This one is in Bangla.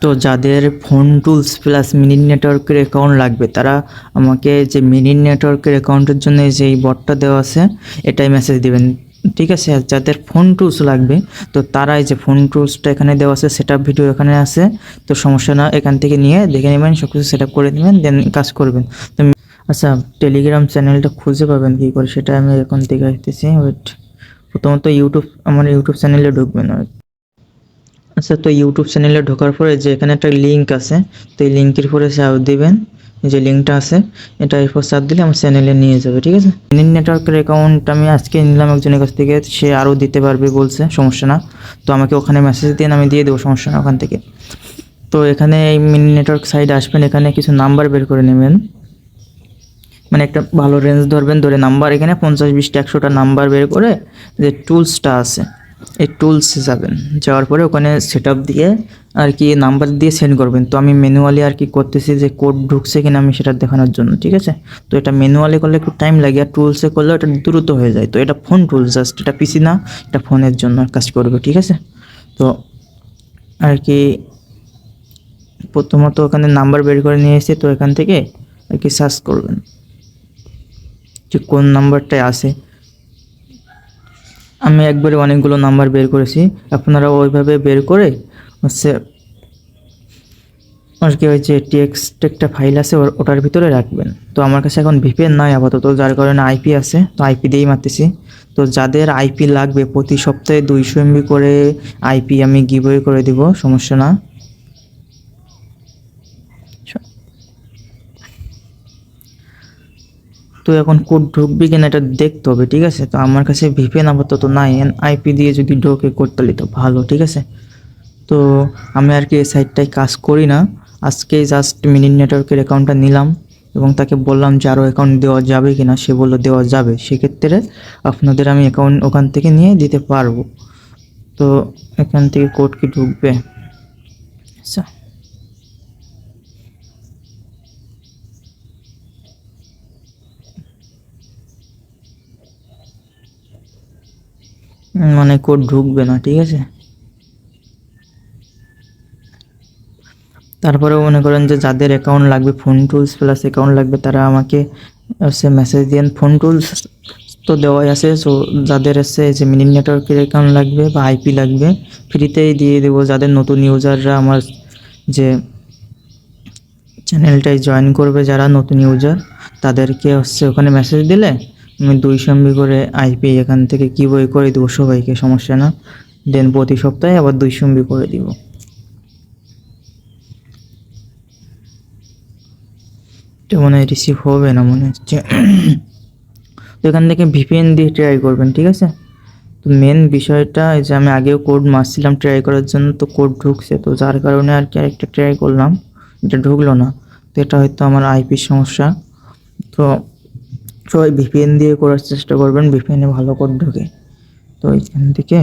তো যাদের ফোন টুলস প্লাস মিনি নেটওয়ার্কের অ্যাকাউন্ট লাগবে তারা আমাকে যে মিনি নেটওয়ার্কের অ্যাকাউন্টের জন্য যে এই বটটা দেওয়া আছে এটাই মেসেজ দিবেন, ঠিক আছে। আর যাদের ফোন টুলস লাগবে তো তারা এই যে ফোন টুলসটা এখানে দেওয়া আছে, সেটআপ ভিডিও এখানে আছে, তো সমস্যা না, এখান থেকে নিয়ে দেখে নেবেন, সব কিছু সেটআপ করে নেবেন, দেন কাজ করবেন। তো আচ্ছা, টেলিগ্রাম চ্যানেলটা খুঁজে পাবেন কী করে সেটা আমি এখন থেকে আসতেছি। ওয়েট, প্রথমত আমার ইউটিউব চ্যানেলে ঢুকবেন। আচ্ছা, তো ইউটিউব চ্যানেলে ঢোকার পরে যে এখানে একটা লিঙ্ক আছে, তো এই লিঙ্কের পরে চাপ দিবেন, যে লিঙ্কটা আছে এটা এরপর চাপ দিলে আমার চ্যানেলে নিয়ে যাবে, ঠিক আছে। মিনি নেটওয়ার্কের অ্যাকাউন্ট আমি আজকে নিলাম একজনের কাছ থেকে, সে আরও দিতে পারবে বলছে, সমস্যা না। তো আমাকে ওখানে মেসেজ দিন, আমি দিয়ে দেবো, সমস্যা না ওখান থেকে। তো এখানে এই মিনি নেটওয়ার্ক সাইডে আসবেন, এখানে কিছু নাম্বার বের করে নেবেন, মানে একটা ভালো রেঞ্জ ধরবেন, ধরে নাম্বার এখানে 50, 20, 100টা নাম্বার বের করে যে টুলসটা আছে এই টুলসে যাবেন, যাওয়ার পরে ওখানে সেটআপ দিয়ে আর কি নাম্বার দিয়ে সেন্ড করবেন। তো আমি ম্যানুয়ালি আর কি করতেছি যে কোড ঢুকছে কিনা আমি সেটা দেখানোর জন্য, ঠিক আছে। তো এটা ম্যানুয়ালি করলে একটু টাইম লাগে, আর টুলসে করলে এটা দ্রুত হয়ে যায়। তো এটা ফোন টুলস, জাস্ট এটা পিসি না, এটা ফোনের জন্য কাজ করবে, ঠিক আছে। তো আর কি প্রথমত ওখানে নাম্বার বের করে নিয়ে এসে তো এখান থেকে আর কি সার্চ করবেন যে কোন নাম্বারটায় আছে। আমি একবারে অনেকগুলো নাম্বার বের করেছি, আপনারা ওইভাবে বের করে হচ্ছে আর কি ওই যে টেক্সট একটা ফাইল আছে ওটার ভিতরে রাখবেন। তো আমার কাছে এখন ভিপিএন নাই আপাতত, যার কারণে আইপি আছে, তো আইপি দিয়েই মারতেছি। তো যাদের আইপি লাগবে প্রতি সপ্তাহে 200 MB করে আইপি আমি গিভওয়ে করে দিব, সমস্যা না। তো এখন কোড ঢুকবে কিনা এটা দেখতে হবে, ঠিক আছে। তো আমার কাছে ভিপিএন আপাতত নাই, আইপি দিয়ে যদি ঢোকে কোড তাহলে তো ভালো, ঠিক আছে। তো আমি আর কি এই সাইটটায় কাজ করি না, আজকে জাস্ট মিনি নেটওয়ার্কের অ্যাকাউন্টটা নিলাম এবং তাকে বললাম যে আরও অ্যাকাউন্ট দেওয়া যাবে কিনা, সে বললো দেওয়া যাবে, সেক্ষেত্রে আপনাদের আমি অ্যাকাউন্ট ওখান থেকে নিয়ে দিতে পারবো। তো এখান থেকে কোড কি ঢুকবে? আচ্ছা, মানে কোড ঢুকবে না, ঠিক আছে। তারপরেও মনে করেন যে যাদের অ্যাকাউন্ট লাগবে, ফোন টুলস প্লাস অ্যাকাউন্ট লাগবে, তারা আমাকে হচ্ছে মেসেজ দিন। ফোন টুলস তো দেওয়াই আছে, সো যাদের হচ্ছে যে মিনি নেটওয়ার্কের অ্যাকাউন্ট লাগবে বা আইপি লাগবে ফ্রিতেই দিয়ে দেবো। যাদের নতুন ইউজাররা আমার যে চ্যানেলটায় জয়েন করবে, যারা নতুন ইউজার তাদেরকে হচ্ছে ওখানে মেসেজ দিলে আমি 200 MB করে আইপি এখান থেকে গিভওয়ে করে দেবো সবাইকে, সমস্যা না। দেন প্রতি সপ্তাহে আবার 200 MB করে দিব। তো মনে হয় রিসিভ হবে না মনে হচ্ছে। তো এখান থেকে ভিপিএন দিয়ে ট্রাই করবেন, ঠিক আছে। তো মেন বিষয়টা এই যে আমি আগেও কোড মারছিলাম ট্রাই করার জন্য, তো কোড ঢুকছে, তো যার কারণে আর কি আরেকটা ট্রাই করলাম, এটা ঢুকলো না। তো এটা হয়তো আমার আইপির সমস্যা। তো সবাই ভিপিএন দিয়ে করার চেষ্টা করবেন, ভিপিএনে ভালো কোড ঢোকে। তো এইখান থেকে